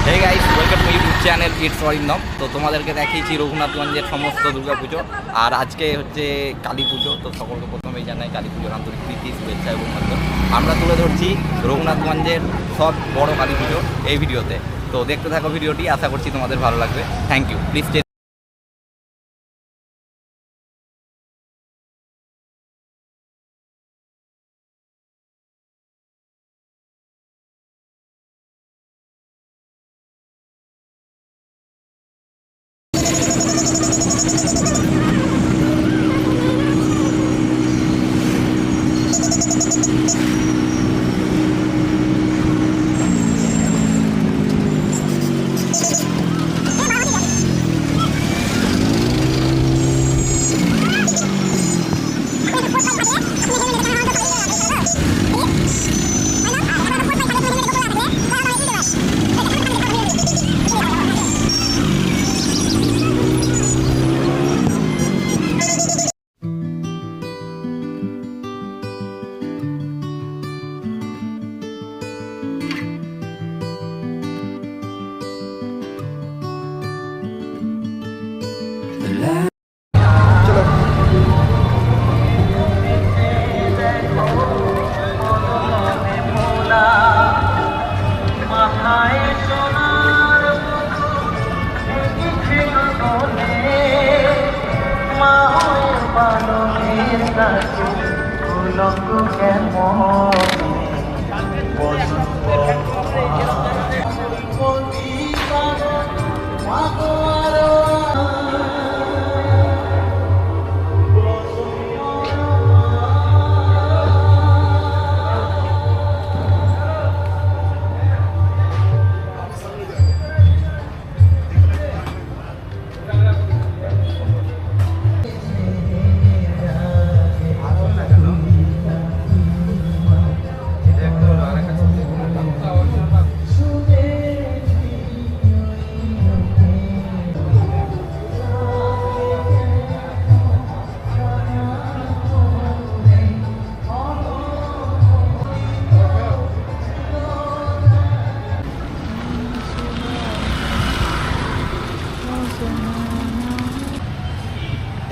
Hey guys, welcome to YouTube channel it's Arindam. তো তোমাদেরকে দেখিয়েছি রঘুনাথগঞ্জের সমস্ত দুর্গাপুজো, আর আজকে হচ্ছে কালী পুজো। তো সকলকে প্রথমেই জানাই কালী পুজোর আন্তরিক প্রীতি, শুভেচ্ছা এবং অভিনন্দন। আমরা তুলে ধরছি রঘুনাথগঞ্জের সব বড় কালী পুজো এই ভিডিওতে। তো দেখতে থাকো ভিডিওটি, আশা করছি তোমাদের ভালো লাগবে। Thank you, please.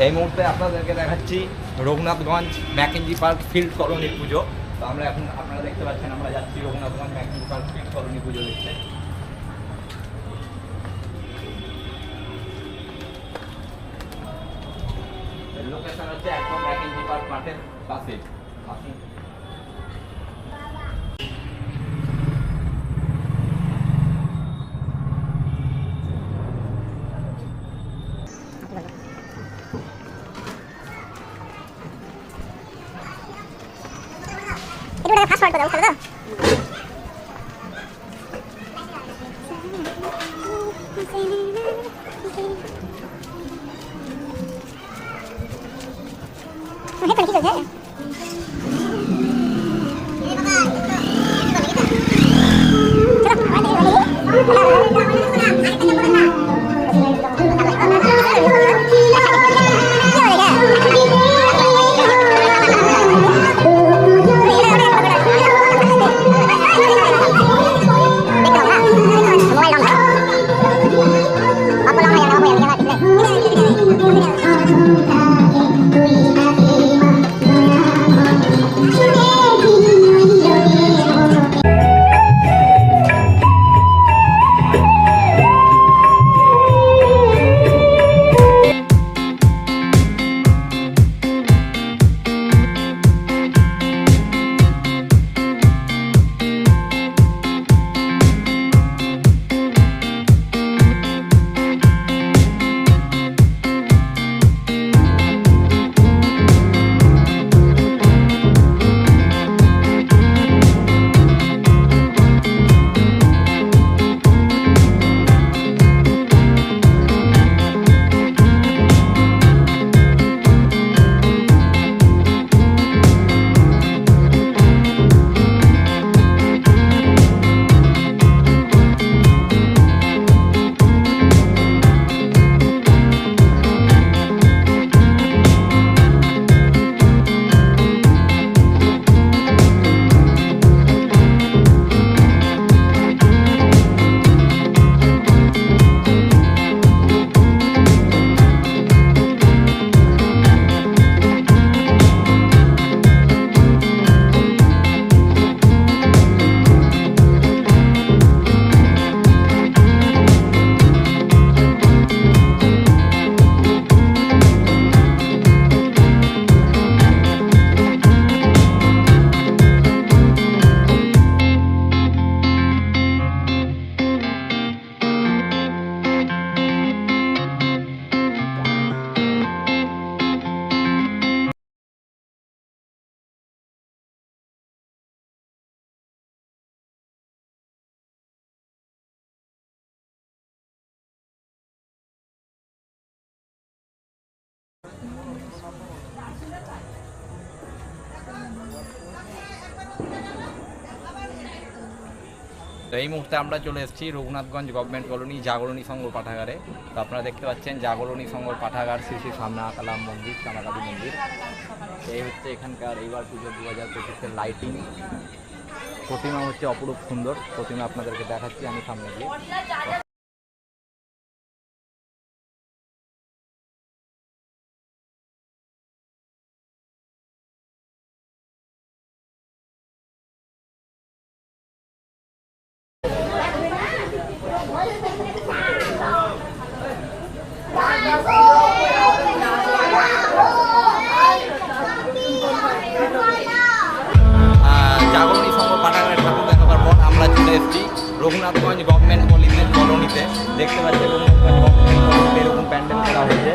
এই মুহূর্তে আপনাদেরকে দেখাচ্ছি রঘুনাথগঞ্জ ম্যাকেঞ্জি পার্ক ফিল্ড কলোনির পুজো। তো আমরা এখন আপনারা দেখতে পাচ্ছেন আমরা যাচ্ছি Raghunathganj Mackenzie park field colony puja দেখতে। লোকেশন হচ্ছে একদম ম্যাকেঞ্জি পার্ক মাঠের পাশে। আসুন। এটা ফাস্ট ফরওয়ার্ড দাও, দাও। হেড কি করছে? তো এই মুহূর্তে আমরা চলে এসেছি রঘুনাথগঞ্জ গভর্নমেন্ট কলোনি জাগরণী সংঘ পাঠাগারে। তো আপনারা দেখতে পাচ্ছেন জাগরণী সংঘ পাঠাগার শ্রী শ্রী সামনা কালাম মন্দির, শ্যামাকালী মন্দির। এই হচ্ছে এখানকার এইবার পুজো 2025-এর লাইটিং। প্রতিমা হচ্ছে অপরূপ সুন্দর প্রতিমা, আপনাদেরকে দেখাচ্ছি আমি সামনে গিয়ে। জাগরণী সংঘ পাঠাগারের ঠাকুর দেখাবার পর আমরা চলে এসেছি রঘুনাথগঞ্জ গভর্নমেন্ট কলোনিতে। দেখতে পাচ্ছি রঘুনাথগঞ্জ গভর্নমেন্ট কলোনিতে এরকম প্যান্ডেল করা হয়েছে।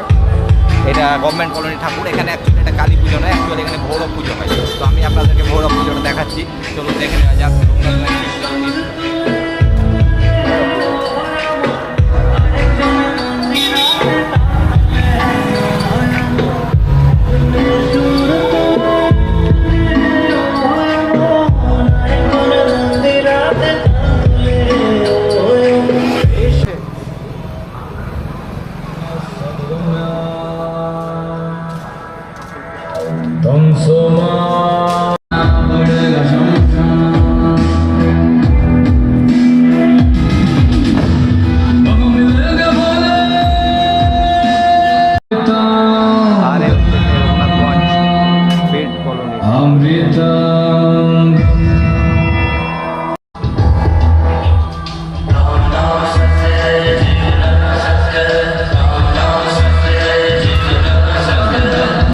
এটা গভর্নমেন্ট কলোনি ঠাকুর। এখানে অ্যাকচুয়ালি এটা কালী পুজো নয়, অ্যাকচুয়ালি এখানে ভৈরব পুজো হয়। তো আমি আপনাদেরকে ভৈরব পুজোটা দেখাচ্ছি, চলুন দেখে নেওয়া যাক রঘুনাথগঞ্জ। আর রঘুনাথগঞ্জ বেড কলোনি।